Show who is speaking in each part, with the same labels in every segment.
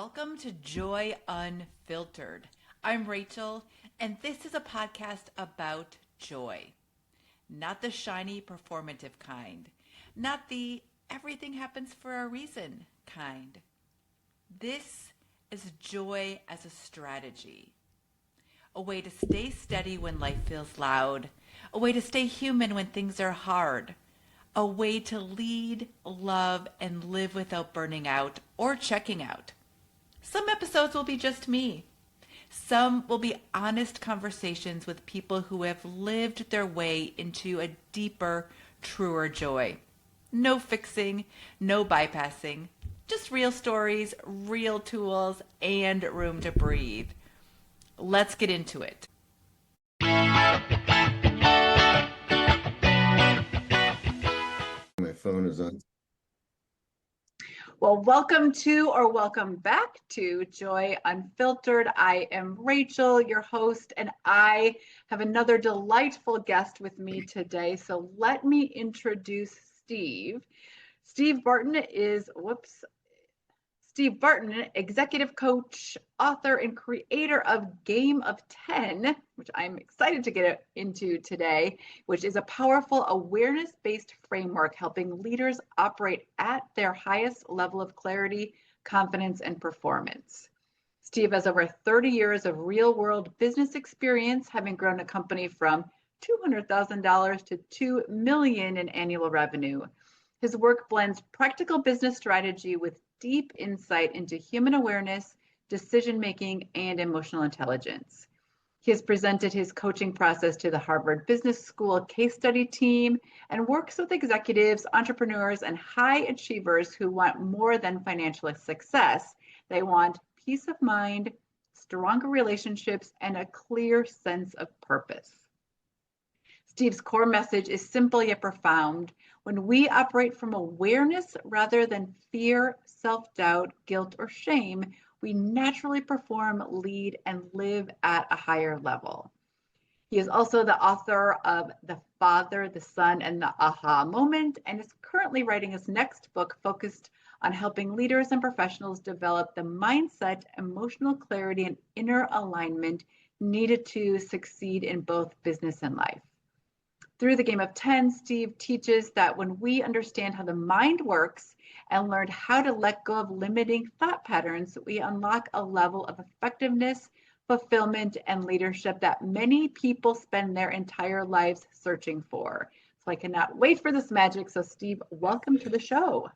Speaker 1: Welcome to Joy Unfiltered. I'm Rachel, and this is a podcast about joy. Not the shiny, performative kind, not the everything happens for a reason kind. This is joy as a strategy, a way to stay steady when life feels loud, a way to stay human when things are hard, a way to lead, love, and live without burning out or checking out. Some episodes will be just me. Some will be honest conversations with people who have lived their way into a deeper, truer joy. No fixing, no bypassing, just real stories, real tools, and room to breathe. Let's get into it.
Speaker 2: My phone is on.
Speaker 3: Well, welcome to or welcome back to Joy Unfiltered. I am Rachel, your host, and I have another delightful guest with me today. So let me introduce Steve. Steve Barton, executive coach, author, and creator of Game of 10, which I'm excited to get into today, which is a powerful awareness-based framework helping leaders operate at their highest level of clarity, confidence, and performance. Steve has over 30 years of real-world business experience, having grown a company from $200,000 to $2 million in annual revenue. His work blends practical business strategy with deep insight into human awareness, decision-making, and emotional intelligence. He has presented his coaching process to the Harvard Business School case study team and works with executives, entrepreneurs, and high achievers who want more than financial success. They want peace of mind, stronger relationships, and a clear sense of purpose. Steve's core message is simple yet profound. When we operate from awareness rather than fear, self-doubt, guilt, or shame, we naturally perform, lead, and live at a higher level. He is also the author of The Father, the Son, and the Aha Moment, and is currently writing his next book focused on helping leaders and professionals develop the mindset, emotional clarity, and inner alignment needed to succeed in both business and life. Through the Game of 10, Steve teaches that when we understand how the mind works and learn how to let go of limiting thought patterns, we unlock a level of effectiveness, fulfillment, and leadership that many people spend their entire lives searching for. So I cannot wait for this magic. So Steve, welcome to the show.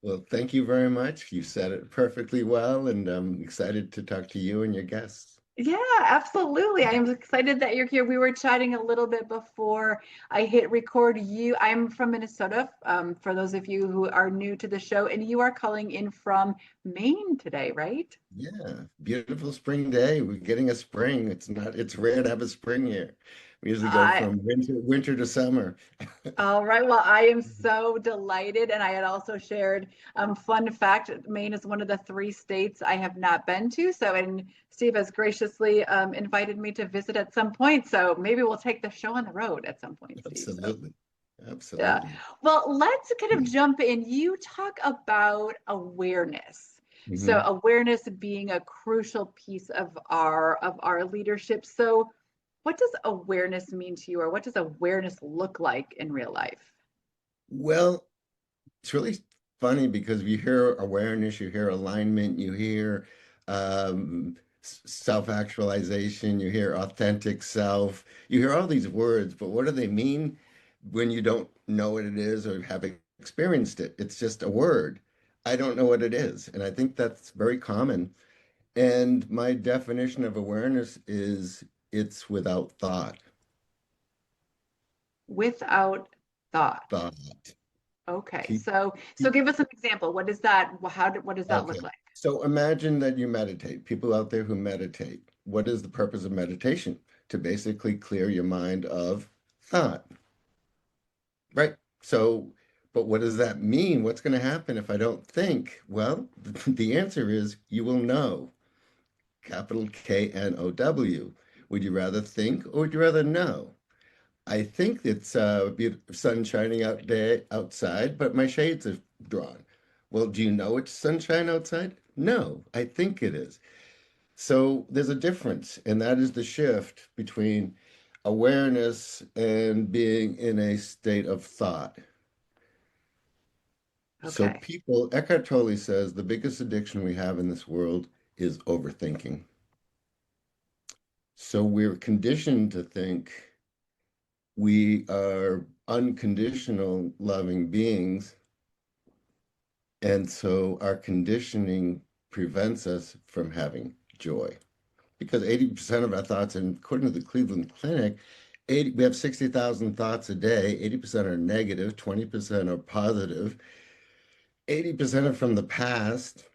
Speaker 2: Well, thank you very much. You said it perfectly well, and I'm excited to talk to you and your guests.
Speaker 3: Yeah, absolutely. I am excited that you're here. We were chatting a little bit before I hit record. I'm from Minnesota, for those of you who are new to the show, and you are calling in from Maine today, right?
Speaker 2: Yeah, beautiful spring day. We're getting a spring. It's rare to have a spring here. We usually go
Speaker 3: I
Speaker 2: from winter to summer.
Speaker 3: All right. Well, I am so delighted. And I had also shared, fun fact, Maine is one of the 3 states I have not been to. So, and Steve has graciously invited me to visit at some point. So maybe we'll take the show on the road at some point, Steve. So,
Speaker 2: Absolutely.
Speaker 3: yeah.
Speaker 2: Absolutely.
Speaker 3: Well, let's kind of jump in. You talk about awareness. So
Speaker 2: hmm
Speaker 3: awareness being a crucial piece of our leadership. So what does awareness mean to you, or what does awareness look like in real life?
Speaker 2: Well, it's really funny because you hear awareness, you hear alignment, you hear self-actualization, you hear authentic self, you hear all these words, but what do they mean when you don't know what it is or have experienced it? It's just a word. I don't know what it is. And I think that's very common. And my definition of awareness is it's without thought.
Speaker 3: Without thought.
Speaker 2: Thought.
Speaker 3: Okay.
Speaker 2: Keep,
Speaker 3: So
Speaker 2: keep,
Speaker 3: give us an example. What is that? What does that look
Speaker 2: okay.
Speaker 3: like?
Speaker 2: So imagine that you meditate. People out there who meditate. What is the purpose of meditation? To basically clear your mind of thought, right? So, but what does that mean? What's going to happen if I don't think? Well, the answer is you will know. Capital K-N-O-W. Would you rather think or would you rather know? I think it's beautiful sun shining outside, but my shades are drawn. Well, do you know it's sunshine outside? No, I think it is. So there's a difference, and that is the shift between awareness and being in a state of thought. So
Speaker 3: Okay.
Speaker 2: people, Eckhart Tolle says the biggest addiction we have in this world is overthinking. So we're conditioned to think we are unconditional loving beings, and so our conditioning prevents us from having joy. Because 80% of our thoughts, and according to the Cleveland Clinic, we have 60,000 thoughts a day. 80% are negative, 20% are positive, 80% are from the past.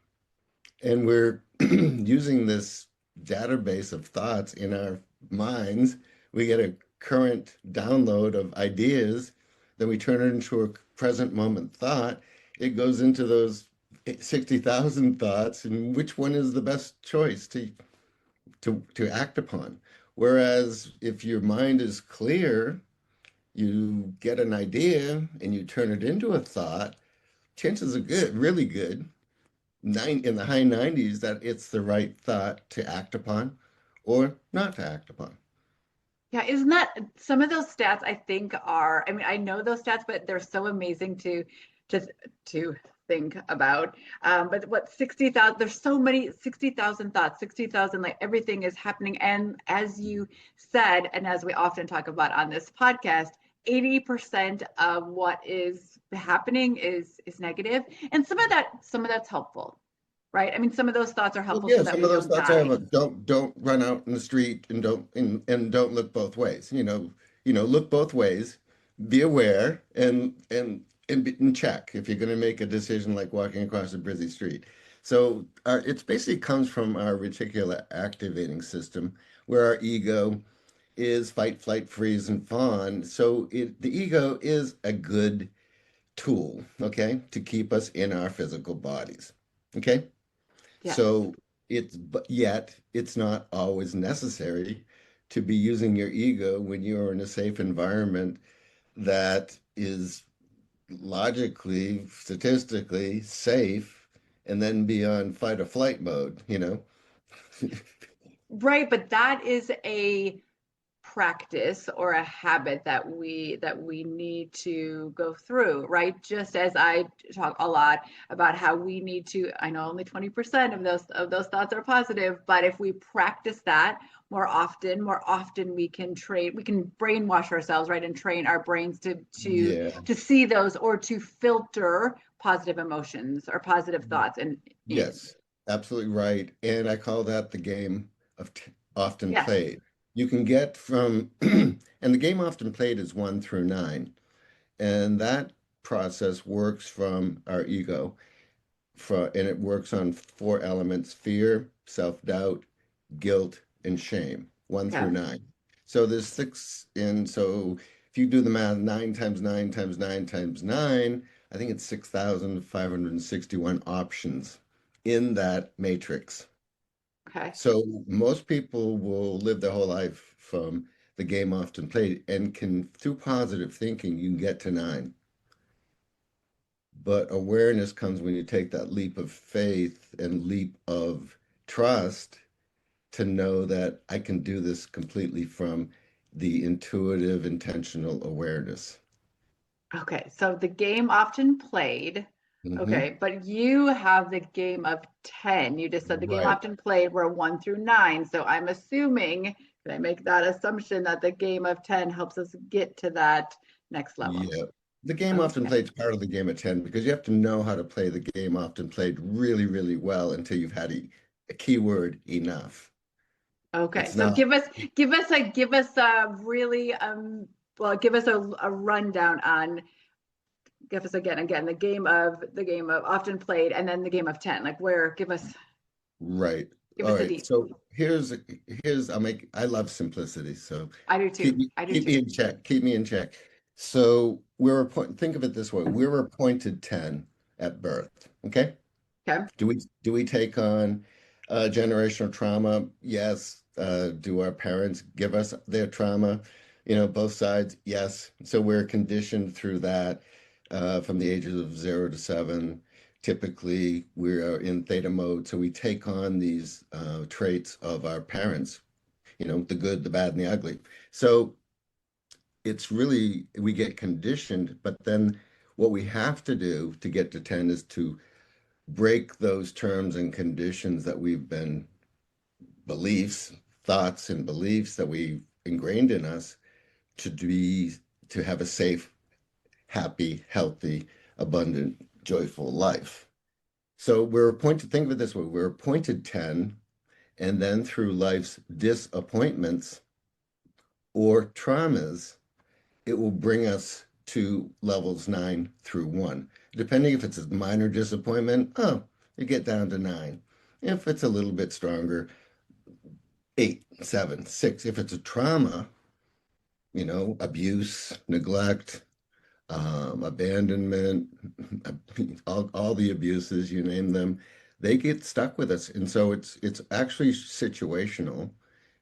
Speaker 2: And we're using this database of thoughts in our minds. We get a current download of ideas, then we turn it into a present moment thought. It goes into those 60,000 thoughts, and which one is the best choice to act upon? Whereas if your mind is clear, you get an idea and you turn it into a thought, chances are good, really good, in the high 90s that it's the right thought to act upon or not to act upon.
Speaker 3: Yeah, isn't that some of those stats I think are, I mean, I know those stats, but they're so amazing to to think about. But what 60,000, there's so many 60,000 thoughts, 60,000, like everything is happening. And as you said, and as we often talk about on this podcast, 80% of what is happening is negative. And some of that's helpful, right? I mean, some of those thoughts are
Speaker 2: Well,
Speaker 3: helpful so
Speaker 2: yeah,
Speaker 3: that
Speaker 2: some
Speaker 3: we
Speaker 2: of those
Speaker 3: don't
Speaker 2: thoughts I have
Speaker 3: die.
Speaker 2: a don't run out in the street and don't look both ways. Look both ways, be aware and check if you're going to make a decision like walking across a busy street. So it's basically comes from our reticular activating system, where our ego is fight, flight, freeze, and fawn. So the ego is a good tool, okay, to keep us in our physical bodies. Okay.
Speaker 3: Yes.
Speaker 2: So but yet it's not always necessary to be using your ego when you're in a safe environment that is logically, statistically safe, and then be on fight or flight mode.
Speaker 3: Right, but that is a practice or a habit that we need to go through, right? Just as I talk a lot about how we need to, I know only 20% of those thoughts are positive, but if we practice that more often we can train, we can brainwash ourselves, right? And train our brains
Speaker 2: Yeah.
Speaker 3: to see those or to filter positive emotions or positive thoughts and in.
Speaker 2: Yes, absolutely right. And I call that the game of often
Speaker 3: Yes.
Speaker 2: played. You can get from, and the game often played is 1 through 9. And that process works from our ego, and it works on 4 elements: fear, self-doubt, guilt, and shame, one
Speaker 3: Okay.
Speaker 2: through nine. So there's six, and so if you do the math, 9 times 9 times 9 times 9, I think it's 6,561 options in that matrix.
Speaker 3: Okay.
Speaker 2: So most people will live their whole life from the game often played, and can, through positive thinking, you can get to 9. But awareness comes when you take that leap of faith and leap of trust to know that I can do this completely from the intuitive, intentional awareness.
Speaker 3: Okay, so the game often played.
Speaker 2: Hmm.
Speaker 3: Okay, but you have the game of 10. You just said the game
Speaker 2: Right.
Speaker 3: often played were 1 through 9. So I'm assuming, can I make that assumption that the game of 10 helps us get to that next level?
Speaker 2: Yeah. The game often
Speaker 3: Okay.
Speaker 2: played is part of the game of 10, because you have to know how to play the game often played really, really well until you've had a keyword enough.
Speaker 3: Okay.
Speaker 2: It's
Speaker 3: So
Speaker 2: not
Speaker 3: give us a really well, give us a rundown on, give us again the game of often played and then the game of 10. Like where,
Speaker 2: right.
Speaker 3: give
Speaker 2: All
Speaker 3: us a
Speaker 2: right.
Speaker 3: deep.
Speaker 2: So I love simplicity. So
Speaker 3: I do too. I do
Speaker 2: keep
Speaker 3: too.
Speaker 2: me in check. Keep me in check. So think of it this way. We're appointed 10 at birth. Okay.
Speaker 3: Okay.
Speaker 2: Do we take on generational trauma? Yes. Do our parents give us their trauma? Both sides. Yes. So we're conditioned through that, from the ages of 0 to 7 typically we are in theta mode, so we take on these traits of our parents, the good, the bad, and the ugly. So it's really, we get conditioned, but then what we have to do to get to 10 is to break those terms and conditions that we've been beliefs, thoughts and beliefs that we ingrained in us to be to have a safe, happy, healthy, abundant, joyful life. So we're appointed, think of it this way, we're appointed 10, and then through life's disappointments or traumas, it will bring us to levels 9 through 1. Depending if it's a minor disappointment, you get down to 9. If it's a little bit stronger, 8, 7, 6. If it's a trauma, abuse, neglect, abandonment, all the abuses, you name them, they get stuck with us. And so it's actually situational.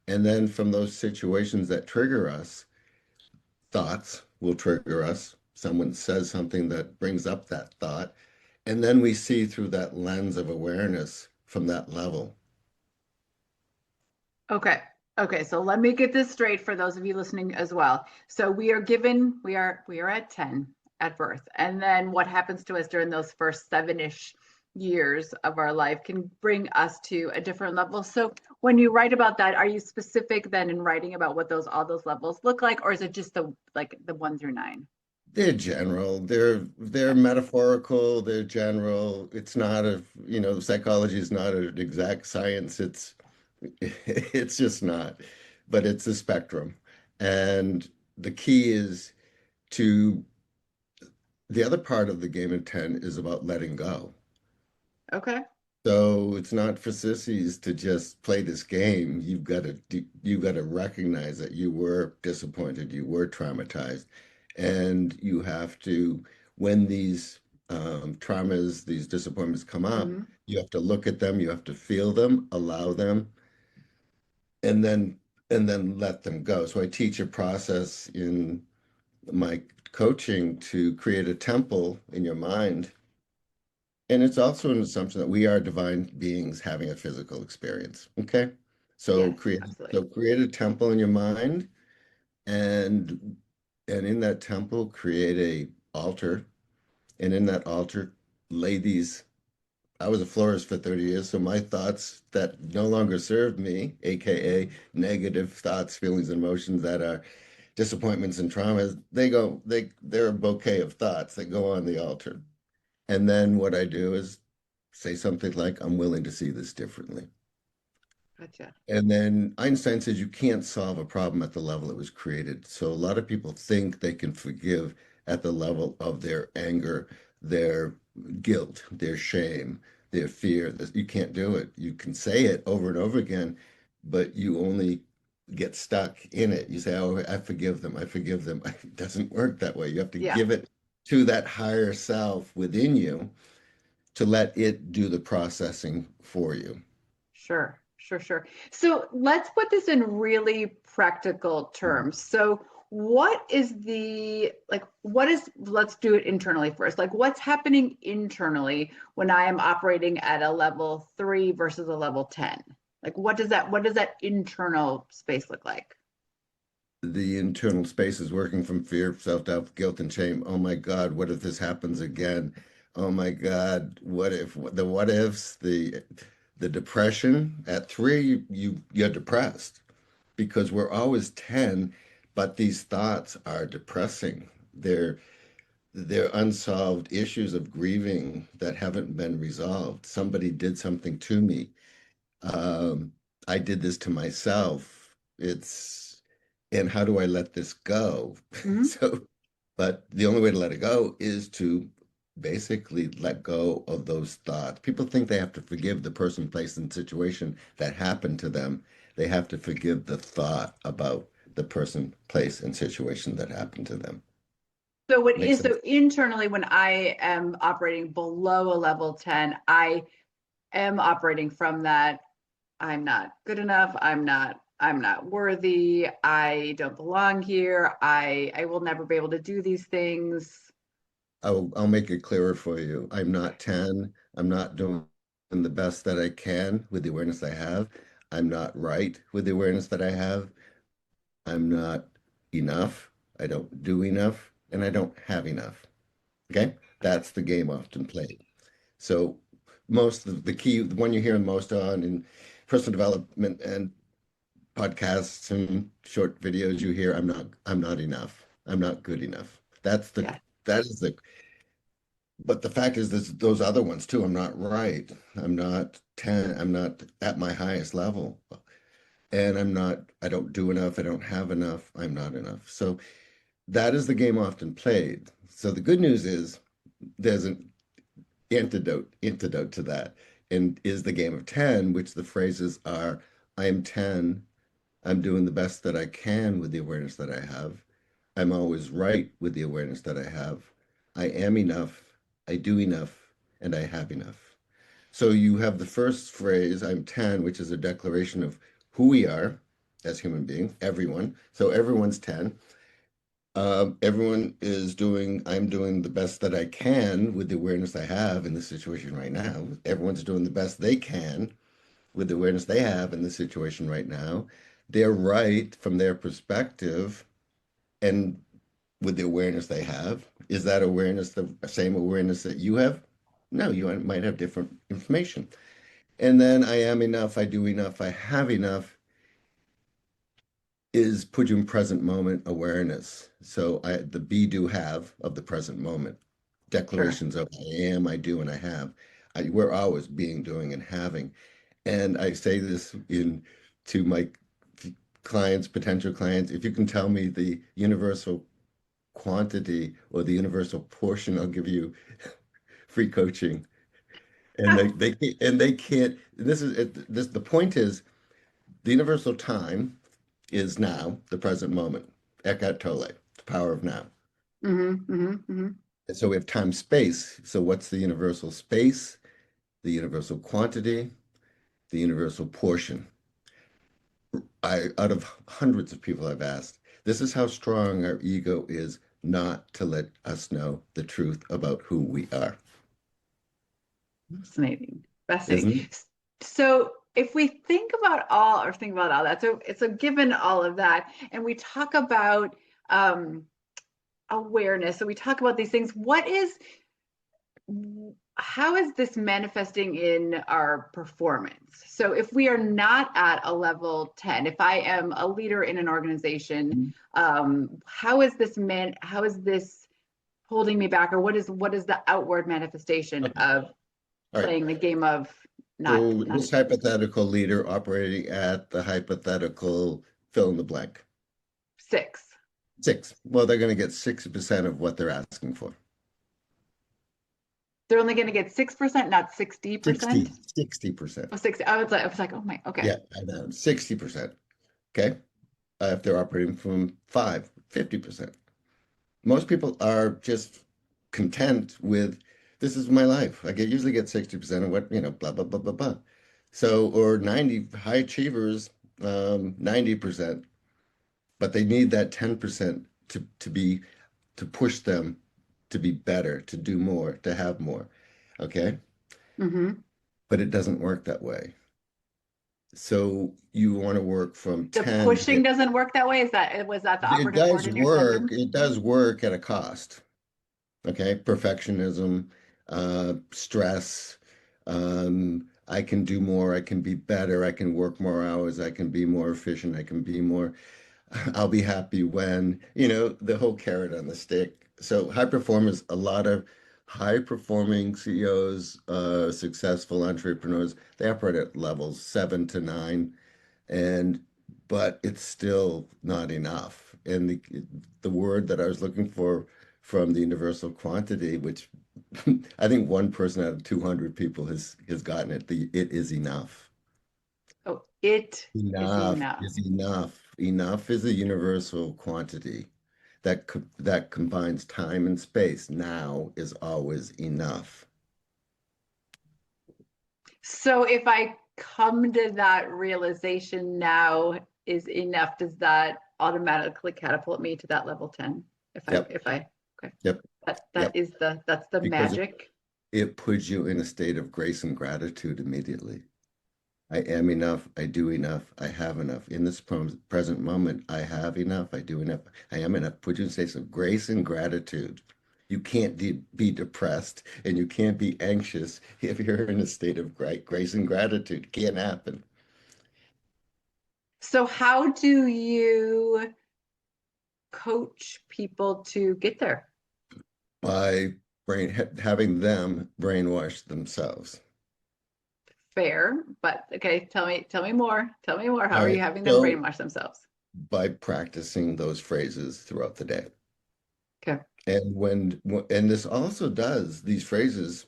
Speaker 2: And then from those situations that trigger us, thoughts will trigger us. Someone says something that brings up that thought. And then we see through that lens of awareness from that level.
Speaker 3: Okay. Okay. So let me get this straight for those of you listening as well. So we are at 10 at birth. And then what happens to us during those first 7-ish years of our life can bring us to a different level. So when you write about that, are you specific then in writing about what all those levels look like, or is it just the 1 through 9?
Speaker 2: They're general. They're metaphorical. They're general. It's not psychology is not an exact science. It's just not, but it's a spectrum. And the key is to the other part of the game of 10 is about letting go.
Speaker 3: Okay.
Speaker 2: So it's not for sissies to just play this game. You've got to recognize that you were disappointed, you were traumatized, and you have to, when these traumas, these disappointments come up,
Speaker 3: Mm-hmm.
Speaker 2: you have to look at them, you have to feel them, allow them, and then let them go. So I teach a process in my coaching to create a temple in your mind. And it's also an assumption that we are divine beings having a physical experience. Okay. So
Speaker 3: Yes,
Speaker 2: create
Speaker 3: absolutely.
Speaker 2: so create a temple in your mind, and in that temple create a altar, and in that altar lay these. I was a florist for 30 years, so my thoughts that no longer served me, aka negative thoughts, feelings, and emotions that are disappointments and traumas, they're a bouquet of thoughts that go on the altar. And then what I do is say something like, I'm willing to see this differently.
Speaker 3: Gotcha.
Speaker 2: And then Einstein says you can't solve a problem at the level it was created. So a lot of people think they can forgive at the level of their anger, their guilt, their shame, their fear. You can't do it. You can say it over and over again, but you only get stuck in it. You say, oh, I forgive them. I forgive them. It doesn't work that way. You have to
Speaker 3: Yeah.
Speaker 2: give it to that higher self within you to let it do the processing for you.
Speaker 3: Sure, sure, sure. So let's put this in really practical terms. So let's do it internally first. Like what's happening internally when I am operating at a level 3 versus a level 10? Like what does that internal space look like?
Speaker 2: The internal space is working from fear, self-doubt, guilt, and shame. Oh my God, what if this happens again? Oh my God, what if the what ifs, the depression at 3, you're depressed because we're always 10, but these thoughts are depressing. They're unsolved issues of grieving that haven't been resolved. Somebody did something to me. Um, I did this to myself. And how do I let this go?
Speaker 3: Mhm.
Speaker 2: So, but the only way to let it go is to basically let go of those thoughts. People think they have to forgive the person, place, and situation that happened to them. They have to forgive the thought about the person, place, and situation that happened to them.
Speaker 3: So what
Speaker 2: Makes
Speaker 3: is
Speaker 2: sense?
Speaker 3: so internally when I am operating below a level 10, I am operating from that I'm not good enough, I'm not worthy, I don't belong here, I will never be able to do these things.
Speaker 2: I'll make it clearer for you. I'm not 10. I'm not doing the best that I can with the awareness I have. I'm not right with the awareness that I have. I'm not enough. I don't do enough, and I don't have enough. Okay? That's the game often played. So most of the key, the one you hear most on in personal development and podcasts and short videos you hear, I'm not enough. I'm not good enough.
Speaker 3: Yeah.
Speaker 2: That is the but the fact is there's those other ones too. I'm not right. I'm not 10. I'm not at my highest level. And I don't do enough. I don't have enough. I'm not enough. So that is the game often played. So the good news is there's an antidote to that. And is the game of 10, which the phrases are, I am 10. I'm doing the best that I can with the awareness that I have. I'm always right with the awareness that I have. I am enough. I do enough. And I have enough. So you have the first phrase, I'm 10, which is a declaration of who we are as human beings, everyone. So everyone's 10. I'm doing the best that I can with the awareness I have in the situation right now. Everyone's doing the best they can with the awareness they have in the situation right now. They're right from their perspective and with the awareness they have. Is that awareness the same awareness that you have? No, you might have different information. And then I am enough, I do enough, I have enough is put you in present moment awareness. So the be do have of the present moment.
Speaker 3: Sure.
Speaker 2: Declarations of I am, I do, and I have. We're always being, doing, and having. And I say this in to my clients, potential clients, if you can tell me the universal quantity or the universal portion, I'll give you free coaching. And they can't. This the point is the universal time is now, the present moment. Eckhart Tolle, the power of now. And so we have time space. So what's the universal space? The universal quantity, the universal portion. Out of hundreds of people I've asked, this is how strong our ego is not to let us know the truth about who we are.
Speaker 3: Fascinating.
Speaker 2: Isn't
Speaker 3: Fascinating.
Speaker 2: it?
Speaker 3: So if we think about all that, so it's a given all of that, and we talk about awareness. So we talk about these things. How is this manifesting in our performance? So if we are not at a level 10, if I am a leader in an organization, how is this holding me back, or what is the outward manifestation
Speaker 2: Okay.
Speaker 3: of
Speaker 2: All right.
Speaker 3: playing the game of not
Speaker 2: So this hypothetical leader operating at the hypothetical fill in the blank.
Speaker 3: 6?
Speaker 2: Six. Well, they're going to get 60% of what they're asking for.
Speaker 3: They're only going to get 6%, not 60%.
Speaker 2: 60%.
Speaker 3: Oh, 60. I was like, oh my, okay.
Speaker 2: Yeah, I know. 60%. Okay. If they're operating from 50%. Most people are just content with this is my life. Usually get 60% of what, blah, blah, blah, blah, blah. So, or 90 high achievers, 90%, but they need that 10% to push them to be better, to do more, to have more. Okay.
Speaker 3: Mm-hmm.
Speaker 2: But it doesn't work that way. So you want to work from
Speaker 3: The
Speaker 2: 10 to
Speaker 3: pushing
Speaker 2: get,
Speaker 3: doesn't work that way. Was that the operative word in your sentence?
Speaker 2: it does work at a cost. Okay. Perfectionism, stress. I can do more. I can be better. I can work more hours. I can be more efficient. I can be more, I'll be happy when, the whole carrot on the stick. So high performers, a lot of high performing CEOs, successful entrepreneurs, they operate at levels 7 to 9, and but it's still not enough. And the word that I was looking for from the universal quantity, which I think one person out of 200 people has gotten it. It is enough.
Speaker 3: Oh, it is
Speaker 2: Enough
Speaker 3: enough.
Speaker 2: is enough. Enough is a universal quantity that combines time and space. Now is always enough.
Speaker 3: So if I come to that realization now is enough, does that automatically catapult me to that level 10?
Speaker 2: Yep.
Speaker 3: Okay.
Speaker 2: Yep. Yep.
Speaker 3: That's the
Speaker 2: Because
Speaker 3: magic.
Speaker 2: it puts you in a state of grace and gratitude immediately. I am enough. I do enough. I have enough. In this present moment, I have enough. I do enough. I am enough. Put you in states of grace and gratitude. You can't be depressed and you can't be anxious if you're in a state of grace and gratitude. Can't happen.
Speaker 3: So how do you coach people to get there?
Speaker 2: By having them brainwash themselves.
Speaker 3: Fair, but okay, tell me more. Tell me more. How
Speaker 2: All
Speaker 3: are you
Speaker 2: right.
Speaker 3: having them
Speaker 2: So
Speaker 3: brainwash themselves?
Speaker 2: by practicing those phrases throughout the day.
Speaker 3: Okay.
Speaker 2: And this also does, these phrases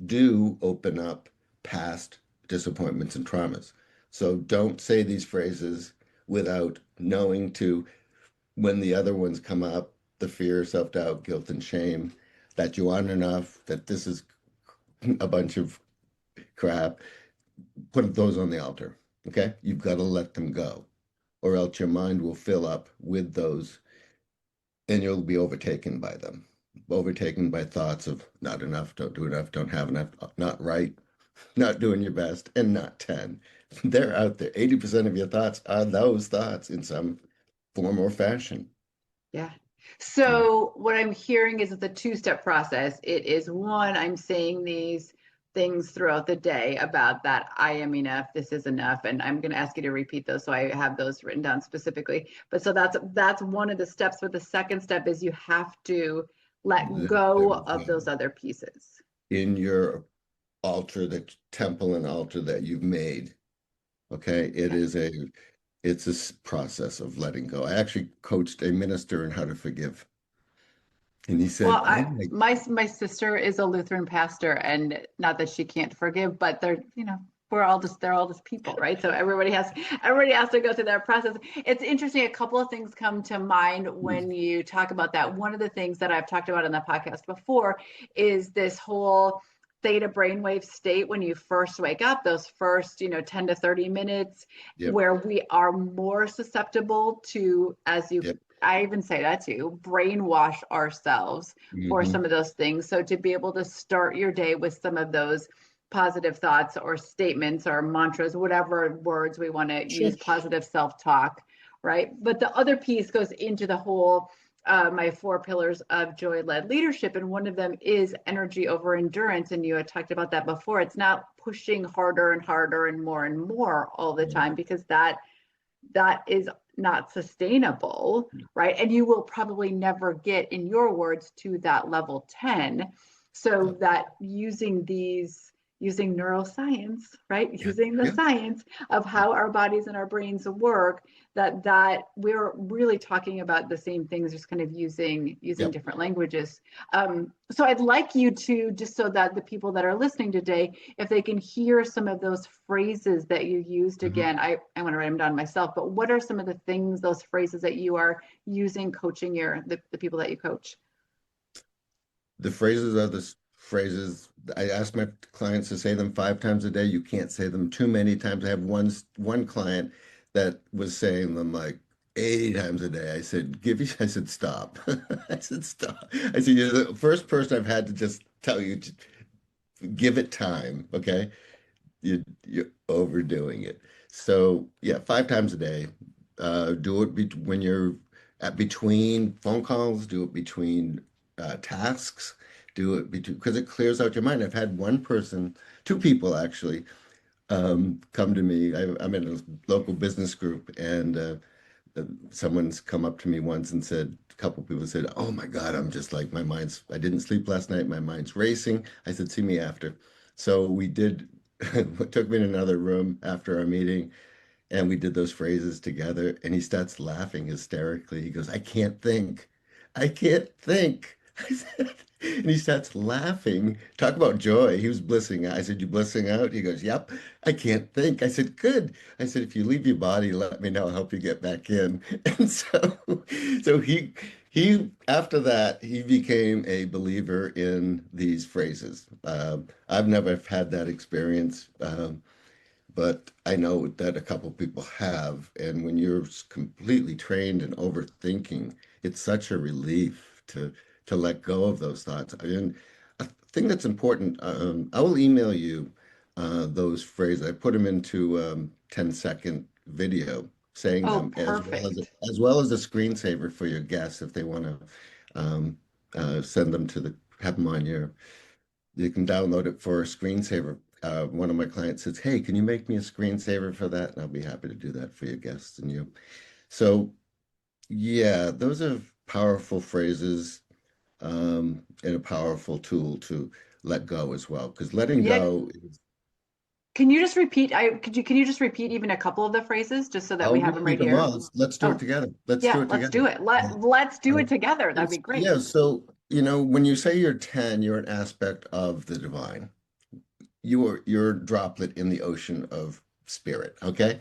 Speaker 2: do open up past disappointments and traumas. So don't say these phrases without knowing to, when the other ones come up, the fear, self-doubt, guilt, and shame, that you aren't enough, that this is a bunch of crap, put those on the altar. Okay? You've got to let them go, or else your mind will fill up with those and you'll be overtaken by them, overtaken by thoughts of not enough, don't do enough, don't have enough, not right, not doing your best, and not 10. They're out there. 80% of your thoughts are those thoughts in some form or fashion.
Speaker 3: Yeah.
Speaker 2: Yeah.
Speaker 3: So what I'm hearing is it's a two-step process. It is one, I'm saying these things throughout the day about that I am enough, this is enough, and I'm going to ask you to repeat those so I have those written down specifically. But so that's one of the steps. But the second step is you have to let
Speaker 2: Let
Speaker 3: go
Speaker 2: them
Speaker 3: of those
Speaker 2: go.
Speaker 3: other pieces.
Speaker 2: In your altar, that temple and altar that you've made. Okay.
Speaker 3: Yeah.
Speaker 2: It's a process of letting go. I actually coached a minister in how to forgive. And he said,
Speaker 3: Well,
Speaker 2: oh
Speaker 3: I
Speaker 2: my,
Speaker 3: my sister is a Lutheran pastor, and not that she can't forgive, but they're, we're all just they're all just people, right? So everybody has to go through that process. It's interesting. A couple of things come to mind when you talk about that. One of the things that I've talked about in the podcast before is this whole theta brainwave state when you first wake up, those first, 10 to 30 minutes,
Speaker 2: yep,
Speaker 3: where we are more susceptible to, as you
Speaker 2: yep.
Speaker 3: I even say that too, brainwash ourselves for
Speaker 2: Hmm.
Speaker 3: some of those things. So to be able to start your day with some of those positive thoughts or statements or mantras, whatever words we want to
Speaker 2: Sure.
Speaker 3: use, positive self-talk, right? But the other piece goes into the whole my 4 pillars of joy-led leadership, and one of them is energy over endurance. And you had talked about that before. It's not pushing harder and more all the time,
Speaker 2: Right.
Speaker 3: because that is not sustainable, right? And you will probably never get, in your words, to that level 10. So
Speaker 2: Yep.
Speaker 3: that using neuroscience, right?
Speaker 2: Yeah.
Speaker 3: Using the
Speaker 2: Yeah.
Speaker 3: science of how our bodies and our brains work, that we're really talking about the same things, just kind of using
Speaker 2: Yep.
Speaker 3: different languages. So I'd like you to, just so that the people that are listening today, if they can hear some of those phrases that you used
Speaker 2: Mhm.
Speaker 3: again, I want to write them down myself, but what are some of the things, those phrases that you are using coaching the people that you coach?
Speaker 2: The phrases are the phrases I ask my clients to say them 5 times a day. You can't say them too many times. I have one client that was saying them like 80 times a day. I said, stop. I said, stop. I said, you're the first person I've had to just tell you to give it time. Okay. You're overdoing it. So yeah, 5 times a day. Do it when you're at between phone calls. Do it between tasks. Do it between because it clears out your mind. I've had one person, two people actually, come to me. I'm in a local business group, and someone's come up to me once and said, a couple people said, "Oh my God, I'm just like I didn't sleep last night. My mind's racing." I said, "See me after." So we did. Took me in another room after our meeting, and we did those phrases together. And he starts laughing hysterically. He goes, "I can't think. I can't think." I said, and he starts laughing. Talk about joy. He was blissing out. I said, "You blissing out?" He goes, "Yep. I can't think." I said, "Good." I said, "If you leave your body, let me know. I'll help you get back in." And so he after that he became a believer in these phrases. I've never had that experience. But I know that a couple people have. And when you're completely trained in overthinking, it's such a relief to let go of those thoughts. And a thing that's important, I will email you those phrases. I put them into 10-second video saying
Speaker 3: Oh,
Speaker 2: them
Speaker 3: perfect.
Speaker 2: as well as a screensaver for your guests if they want to send them to the have them on your you can download it for a screensaver. One of my clients says, "Hey, can you make me a screensaver for that?" And I'll be happy to do that for your guests and you. So, yeah, those are powerful phrases and a powerful tool to let go as well. Because letting
Speaker 3: Yeah.
Speaker 2: go,
Speaker 3: Can you just repeat? Can you just repeat even a couple of the phrases just so that we
Speaker 2: I'll
Speaker 3: have them
Speaker 2: repeat
Speaker 3: right
Speaker 2: them
Speaker 3: here?
Speaker 2: all. Let's do it
Speaker 3: Oh,
Speaker 2: together. Let's do
Speaker 3: yeah,
Speaker 2: it
Speaker 3: let's
Speaker 2: together.
Speaker 3: do it. Let's do
Speaker 2: Uh,
Speaker 3: it together. That'd be great.
Speaker 2: yeah, so, when you say you're 10, you're an aspect of the divine. You're a droplet in the ocean of spirit, okay?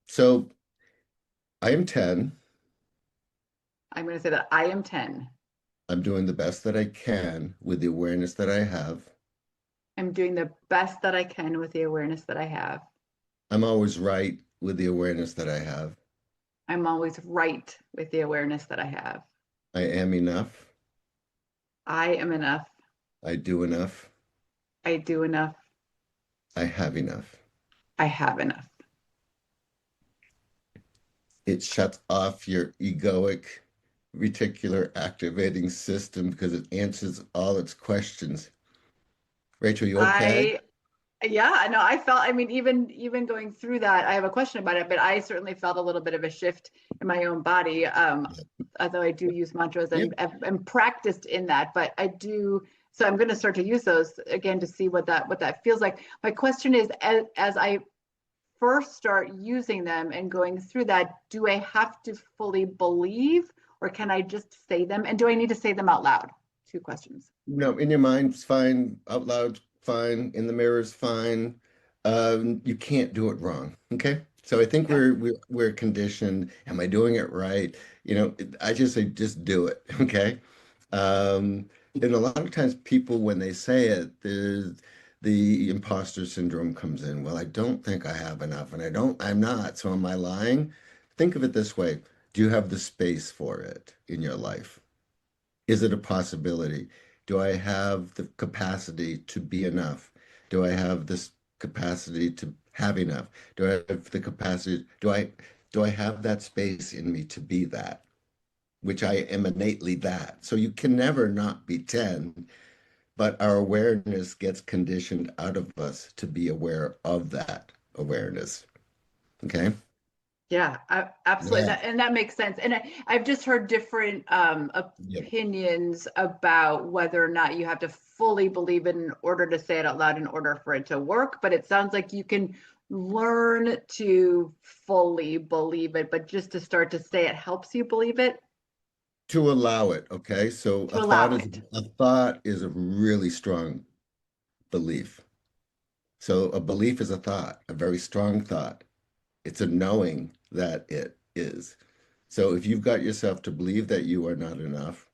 Speaker 2: So I am 10.
Speaker 3: I'm going to say that I am 10.
Speaker 2: I'm doing the best that I can with the awareness that I have.
Speaker 3: I'm doing the best that I can with the awareness that I have.
Speaker 2: I'm always right with the awareness that I have.
Speaker 3: I'm always right with the awareness that I have.
Speaker 2: I am enough.
Speaker 3: I am enough.
Speaker 2: I do enough.
Speaker 3: I do enough.
Speaker 2: I have enough.
Speaker 3: I have enough.
Speaker 2: It shuts off your egoic reticular activating system because it answers all its questions. Rachel, you okay?
Speaker 3: I Yeah, no, I felt, I mean, even going through that, I have a question about it, but I certainly felt a little bit of a shift in my own body. Although I do use mantras
Speaker 2: Yeah.
Speaker 3: and practiced in that, but I do, so I'm going to start to use those again to see what that feels like. My question is, as I first start using them and going through that, do I have to fully believe or can I just say them? And do I need to say them out loud? Two questions.
Speaker 2: No, in your mind, it's fine. Out loud, fine. In the mirror is fine. You can't do it wrong. Okay. So I think
Speaker 3: Okay.
Speaker 2: we're conditioned. Am I doing it right? I just say just do it. Okay. And a lot of times people, when they say it, the imposter syndrome comes in. Well, I don't think I have enough, and I'm not. So am I lying? Think of it this way. Do you have the space for it in your life? Is it a possibility? Do I have the capacity to be enough? Do I have this capacity to have enough? Do I have the capacity? Do I have that space in me to be that, which I am innately that? So you can never not be 10, but our awareness gets conditioned out of us to be aware of that awareness. Okay?
Speaker 3: Yeah, absolutely.
Speaker 2: Yeah.
Speaker 3: And that makes sense. And I've just heard different
Speaker 2: Yeah.
Speaker 3: opinions about whether or not you have to fully believe it in order to say it out loud in order for it to work. But it sounds like you can learn to fully believe it, but just to start to say it helps you believe it,
Speaker 2: To allow it. Okay. So
Speaker 3: to allow it.
Speaker 2: a thought is a really strong belief. So a belief is a thought, a very strong thought. It's a knowing that it is. So if you've got yourself to believe that you are not enough,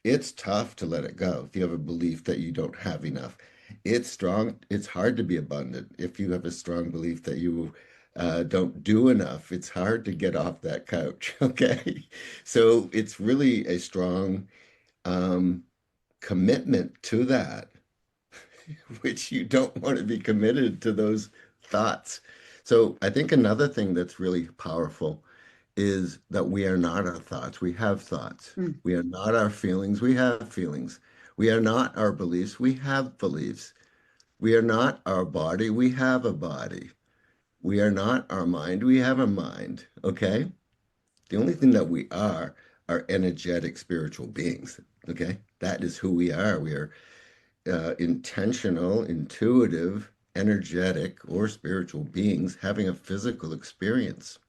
Speaker 2: it's tough to let it go. If you have a belief that you don't have enough, it's strong. It's hard to be abundant. If you have a strong belief that you don't do enough, it's hard to get off that couch. Okay. So it's really a strong um, commitment to that, which you don't want to be committed to those thoughts. So I think another thing that's really powerful is that we are not our thoughts. We have thoughts.
Speaker 3: Mm.
Speaker 2: We are not our feelings. We have feelings. We are not our beliefs. We have beliefs. We are not our body. We have a body. We are not our mind. We have a mind. Okay? The only thing that we are energetic spiritual beings. Okay? That is who we are. We are intentional, intuitive, energetic, or spiritual beings having a physical experience.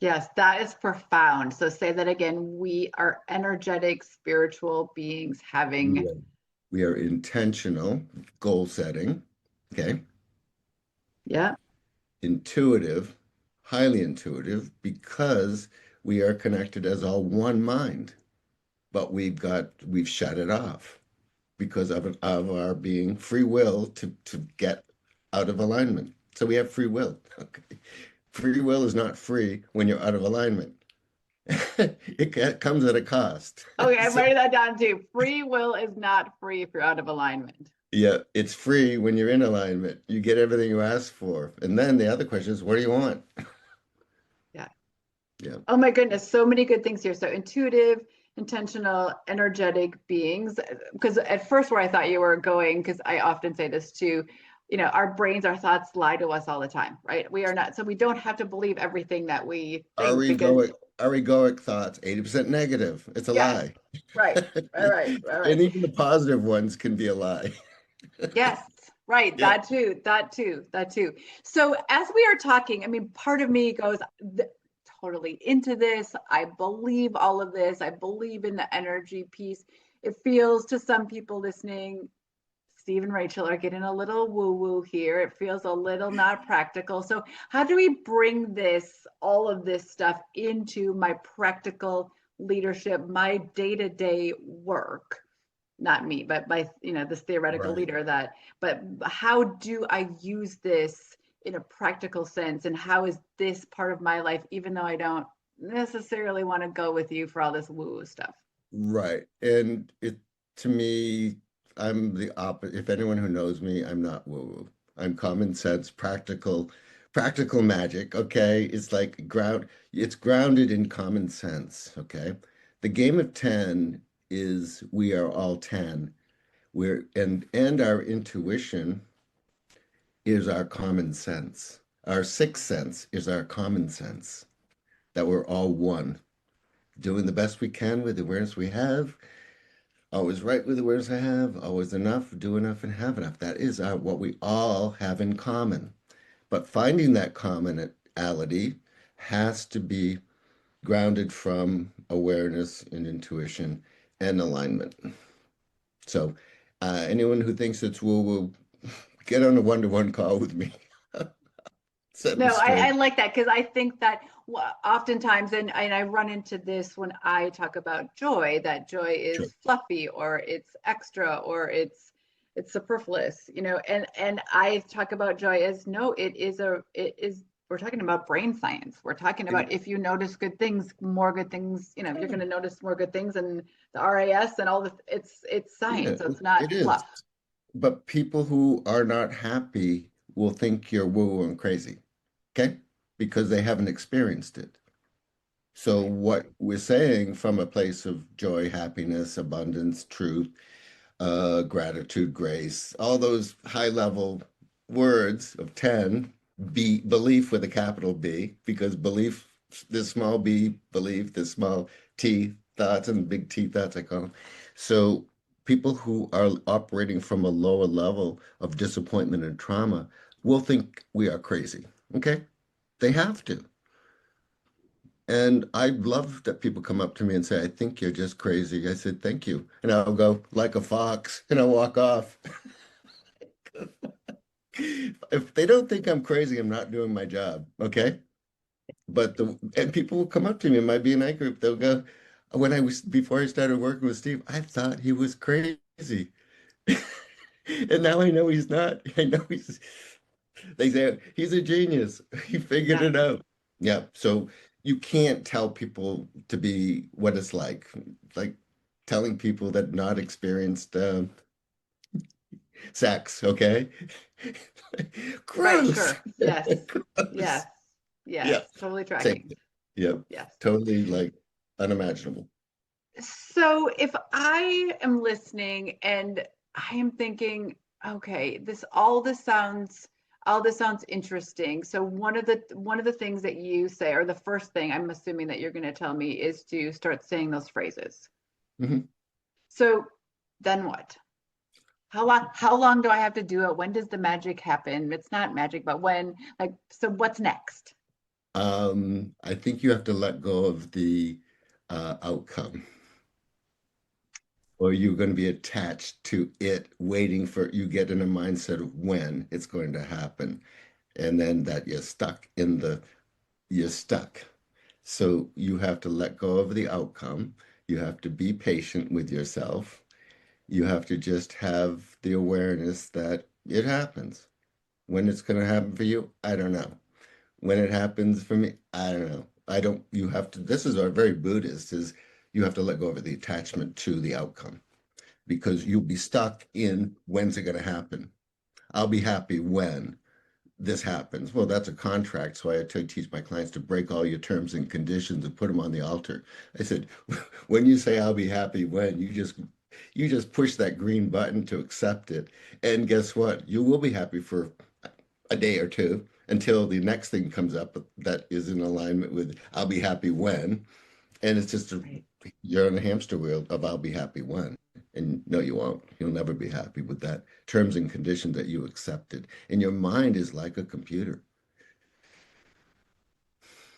Speaker 3: Yes, that is profound. So say that again. We are energetic spiritual beings
Speaker 2: We
Speaker 3: having,
Speaker 2: are, we are intentional, goal setting, okay,
Speaker 3: yeah.
Speaker 2: intuitive, highly intuitive, because we are connected as all one mind, but we've shut it off because of our being free will to get out of alignment. So we have free will. Okay. Free will is not free when you're out of alignment. comes at a cost.
Speaker 3: Okay, I'm
Speaker 2: So,
Speaker 3: writing that down too. Free will is not free if you're out of alignment.
Speaker 2: yeah, it's free when you're in alignment. You get everything you ask for. And then the other question is, what do you want?
Speaker 3: Yeah.
Speaker 2: Yeah.
Speaker 3: Oh my goodness, so many good things here. So intuitive, intentional, energetic beings. Because at first where I thought you were going, because I often say this too, our brains, our thoughts lie to us all the time, right? We are not, so we don't have to believe everything that we
Speaker 2: Our
Speaker 3: think because
Speaker 2: egoic, our egoic thoughts, 80% negative. It's a
Speaker 3: yes,
Speaker 2: lie.
Speaker 3: right, right.
Speaker 2: And even the positive ones can be a lie.
Speaker 3: Yes, right.
Speaker 2: Yeah.
Speaker 3: That too. So as we are talking, I mean, part of me goes totally into this. I believe all of this. I believe in the energy piece. It feels to some people listening, Steve and Rachel are getting a little woo woo here. It feels a little not practical. So how do we bring all of this stuff into my practical leadership, my day-to-day work? Not me, but by this theoretical
Speaker 2: Right.
Speaker 3: leader but how do I use this in a practical sense? And how is this part of my life, even though I don't necessarily want to go with you for all this woo stuff?
Speaker 2: Right. And to me, I'm the opposite. If anyone who knows me, I'm not woo-woo. I'm common sense, practical magic. Okay. It's grounded in common sense. Okay. The game of 10 is we are all 10. And our intuition is our common sense. Our sixth sense is our common sense that we're all one, doing the best we can with the awareness we have. Always right with the awareness I have, always enough, do enough, and have enough. That is what we all have in common. But finding that commonality has to be grounded from awareness and intuition and alignment. So, anyone who thinks it's woo woo, get on a one-to-one call with me. Set me
Speaker 3: No, I
Speaker 2: straight.
Speaker 3: like that because I think that oftentimes, and I run into this when I talk about joy, that joy
Speaker 2: Sure.
Speaker 3: is fluffy or it's extra or it's superfluous, and I talk about joy as no, we're talking about brain science. We're talking
Speaker 2: It
Speaker 3: about if you notice good things, more good things, you're going to notice more good things, and the RAS and all the it's
Speaker 2: Yeah,
Speaker 3: science, so it's not
Speaker 2: it is.
Speaker 3: fluff.
Speaker 2: But people who are not happy will think you're woo and crazy, okay? Because they haven't experienced it. So,
Speaker 3: Right.
Speaker 2: what we're saying from a place of joy, happiness, abundance, truth, gratitude, grace, all those high level words of 10, belief with a capital B, because belief, this small b, belief, this small t, thoughts, and big T thoughts, I call them. So people who are operating from a lower level of disappointment and trauma will think we are crazy. Okay? They have to. And I love that people come up to me and say, I think you're just crazy. I said, thank you. And I'll go, like a fox, and I'll walk off. If they don't think I'm crazy, I'm not doing my job. Okay. And people will come up to me in my BNI group. They'll go, before I started working with Steve, I thought he was crazy. And now I know he's not. They say he's a genius. He figured
Speaker 3: Yeah.
Speaker 2: it out. Yeah. So you can't tell people to be what it's like. Like telling people that not experienced sex, okay?
Speaker 3: Right,
Speaker 2: Gross.
Speaker 3: sure. Yes.
Speaker 2: Gross.
Speaker 3: Yes. Yes.
Speaker 2: Yeah.
Speaker 3: Totally
Speaker 2: Same.
Speaker 3: tracking.
Speaker 2: Yeah.
Speaker 3: Yes.
Speaker 2: Totally like unimaginable.
Speaker 3: So if I am listening and I am thinking, okay, all this sounds interesting. So one of the things that you say, or the first thing I'm assuming that you're going to tell me is to start saying those phrases.
Speaker 2: Mhm.
Speaker 3: So then what? How long do I have to do it? When does the magic happen? It's not magic, but when, like, so what's next?
Speaker 2: I think you have to let go of the outcome, or you're going to be attached to it, waiting for you get in a mindset of when it's going to happen, and then that you're stuck. So you have to let go of the outcome. You have to be patient with yourself. You have to just have the awareness that it happens. When it's going to happen for you, I don't know. When it happens for me, I don't know. you have to, this is our very Buddhist, is you have to let go of the attachment to the outcome because you'll be stuck in when's it going to happen? I'll be happy when this happens. Well, that's a contract. So I teach my clients to break all your terms and conditions and put them on the altar. I said, when you say I'll be happy when, you just push that green button to accept it. And guess what? You will be happy for a day or two until the next thing comes up that is in alignment with I'll be happy when. And it's just
Speaker 3: Right.
Speaker 2: you're on a hamster wheel of I'll be happy when. And no, you won't. You'll never be happy with that terms and conditions that you accepted. And your mind is like a computer.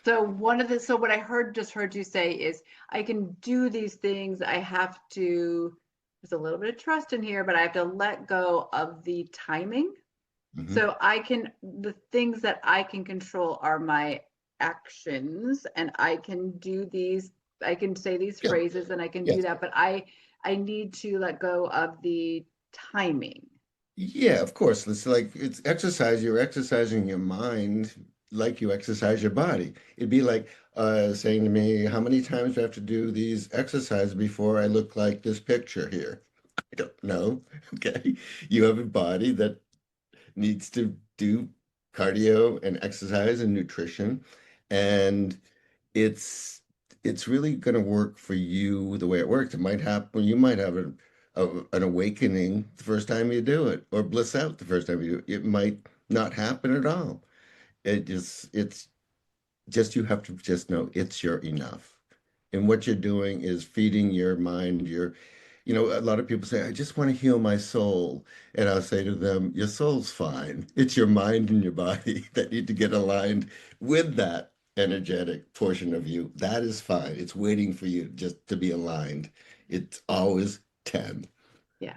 Speaker 3: So what I just heard you say is I can do these things. I have to, there's a little bit of trust in here, but I have to let go of the timing.
Speaker 2: Mhm.
Speaker 3: So the things that I can control are my actions, and I can say these
Speaker 2: Yeah,
Speaker 3: phrases and I can
Speaker 2: yeah,
Speaker 3: do that, but I need to let go of the timing.
Speaker 2: yeah. Of course, it's like it's exercise. You're exercising your mind like you exercise your body. It'd be like saying to me, "How many times do I have to do these exercises before I look like this picture here?" I don't know. Okay, you have a body that needs to do cardio and exercise and nutrition, and it's it's really going to work for you the way it works. It might happen. You might have an awakening the first time you do it, or bliss out the first time you do it. It might not happen at all. It's just you have to just know it's your enough. And what you're doing is feeding your mind, a lot of people say, I just want to heal my soul. And I'll say to them, your soul's fine. It's your mind and your body that need to get aligned with that energetic portion of you. That is fine. It's waiting for you just to be aligned. It's always 10.
Speaker 3: Yeah.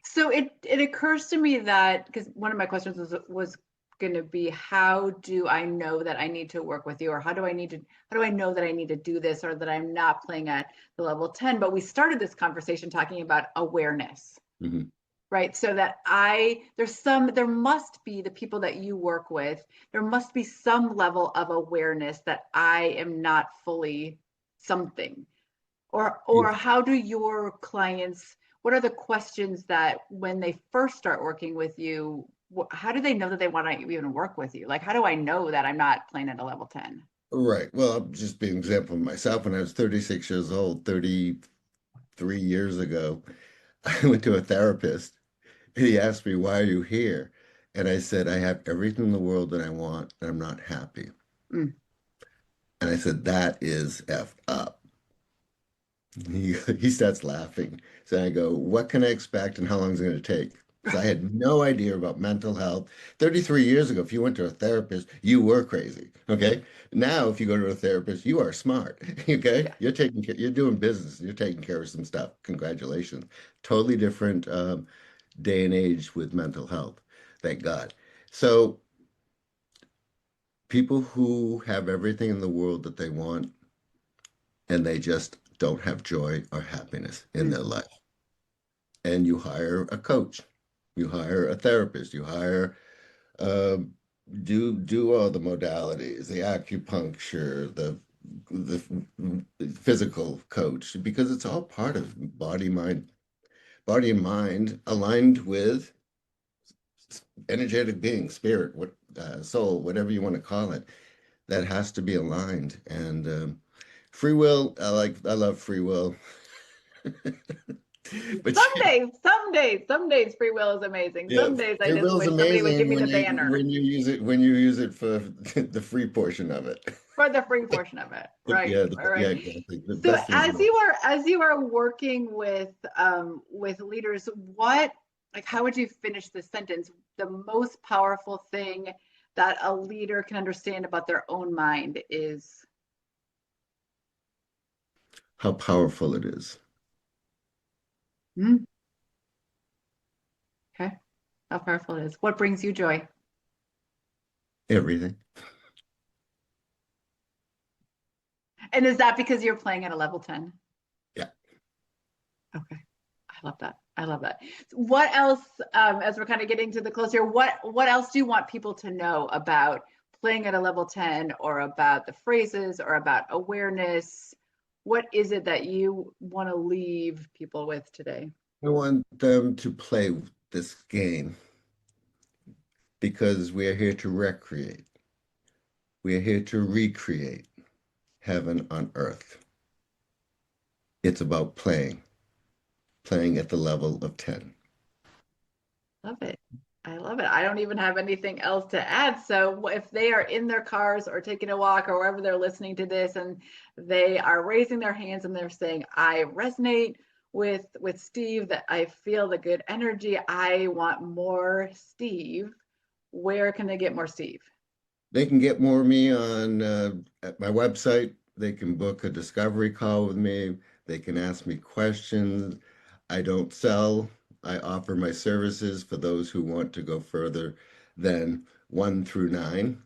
Speaker 3: So it occurs to me that because one of my questions was going to be how do I know that I need to work with you, or how do I know that I need to do this, or that I'm not playing at the level 10? But we started this conversation talking about awareness,
Speaker 2: Mhm.
Speaker 3: right? So that there must be the people that you work with, there must be some level of awareness that I am not fully something. Or how do your clients, what are the questions that when they first start working with you, how do they know that they want to even work with you? Like, how do I know that I'm not playing at a level 10?
Speaker 2: Right. Well, I'll just be an example of myself. When I was 36 years old, 33 years ago, I went to a therapist. He asked me, why are you here? And I said, I have everything in the world that I want, and I'm not happy.
Speaker 3: Mm.
Speaker 2: And I said, that is effed up. He starts laughing. So I go, what can I expect and how long is it going to take? Because I had no idea about mental health. 33 years ago, if you went to a therapist, you were crazy. Okay. Now, if you go to a therapist, you are smart. Okay.
Speaker 3: Yeah.
Speaker 2: You're doing business. You're taking care of some stuff. Congratulations. Totally different day and age with mental health. Thank God. So people who have everything in the world that they want and they just don't have joy or happiness in
Speaker 3: Mm.
Speaker 2: their life. And you hire a coach, you hire a therapist, you hire uh, do all the modalities, the acupuncture, the physical coach, because it's all part of body and mind aligned with energetic being, spirit, soul, whatever you want to call it. That has to be aligned. And free will, I love free will. But
Speaker 3: Some days free will is amazing.
Speaker 2: yeah,
Speaker 3: Some days I
Speaker 2: free
Speaker 3: just
Speaker 2: will is
Speaker 3: wish somebody would give
Speaker 2: amazing
Speaker 3: me the banner
Speaker 2: when you use it for the free portion of it.
Speaker 3: for the free portion of it. Right. All
Speaker 2: Yeah,
Speaker 3: right.
Speaker 2: exactly. The
Speaker 3: So
Speaker 2: best thing is no.
Speaker 3: as you are working with leaders, what, like, how would you finish this sentence? The most powerful thing that a leader can understand about their own mind is.
Speaker 2: How powerful it is.
Speaker 3: Hmm, okay, how powerful it is. What brings you joy?
Speaker 2: Everything.
Speaker 3: And is that because you're playing at a level 10?
Speaker 2: Yeah.
Speaker 3: Okay. I love that. I love that. What else, as we're kind of getting to the close here, what else do you want people to know about playing at a level 10 or about the phrases or about awareness, what is it that you want to leave people with today?
Speaker 2: I want them to play this game because we are here to recreate. We are here to recreate heaven on earth. It's about playing at the level of 10.
Speaker 3: Love it. I love it. I don't even have anything else to add. So if they are in their cars or taking a walk or wherever they're listening to this and they are raising their hands and they're saying, I resonate with Steve, that I feel the good energy. I want more Steve. Where can they get more Steve?
Speaker 2: They can get more of me on at my website. They can book a discovery call with me. They can ask me questions. I don't sell. I offer my services for those who want to go further than 1 through 9.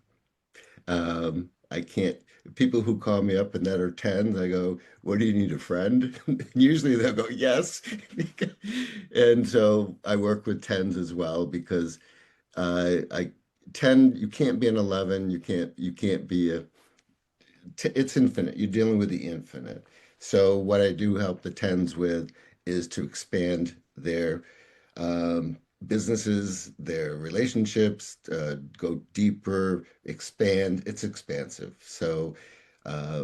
Speaker 2: I can't, people who call me up and that are 10s, I go, what do you need, a friend? Usually they'll go, yes. And so I work with 10s as well because I 10, you can't be an 11, you can't be it's infinite. You're dealing with the infinite. So what I do help the 10s with is to expand their businesses, their relationships, go deeper, expand. It's expansive. So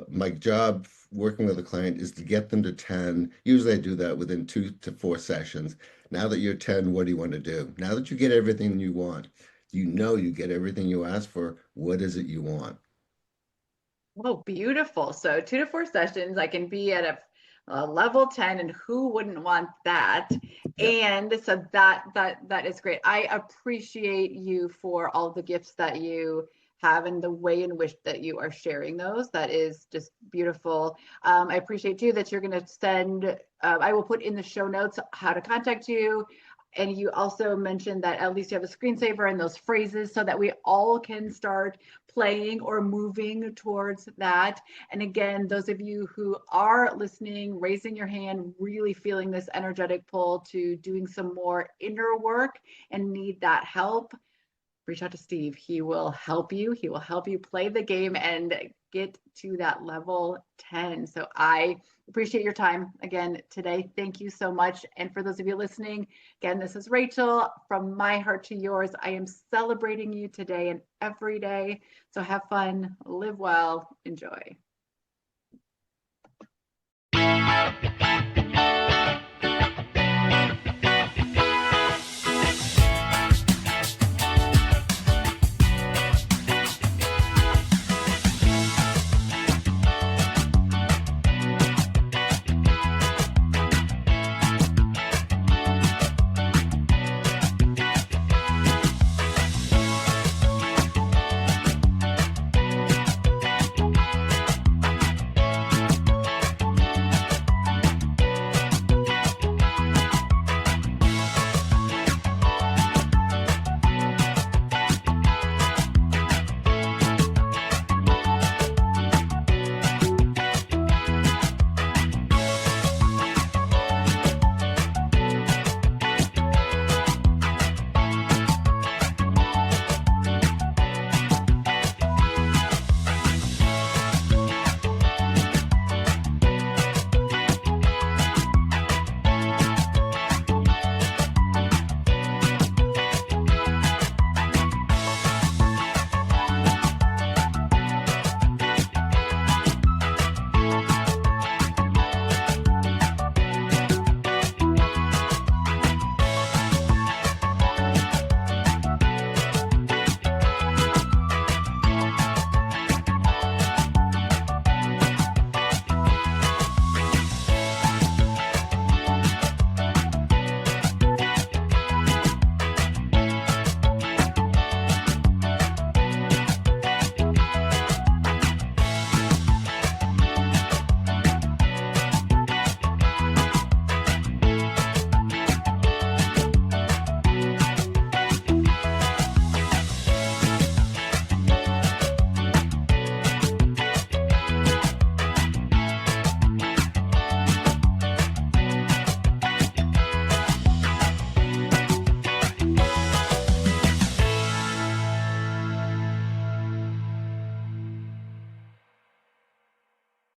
Speaker 2: my job working with a client is to get them to 10. Usually I do that within 2 to 4 sessions. Now that you're 10, what do you want to do? Now that you get everything you want, you get everything you ask for. What is it you want?
Speaker 3: Oh, beautiful. So 2 to 4 sessions, I can be at a level 10, and who wouldn't want that?
Speaker 2: Yep.
Speaker 3: And so that is great. I appreciate you for all the gifts that you have and the way in which that you are sharing those. That is just beautiful. I appreciate too that you're going to send, I will put in the show notes how to contact you. And you also mentioned that at least you have a screensaver and those phrases so that we all can start playing or moving towards that. And again, those of you who are listening, raising your hand, really feeling this energetic pull to doing some more inner work and need that help, reach out to Steve. He will help you. He will help you play the game and get to that level 10. So I appreciate your time again today. Thank you so much. And for those of you listening, again, this is Rachel from my heart to yours. I am celebrating you today and every day. So have fun, live well, enjoy.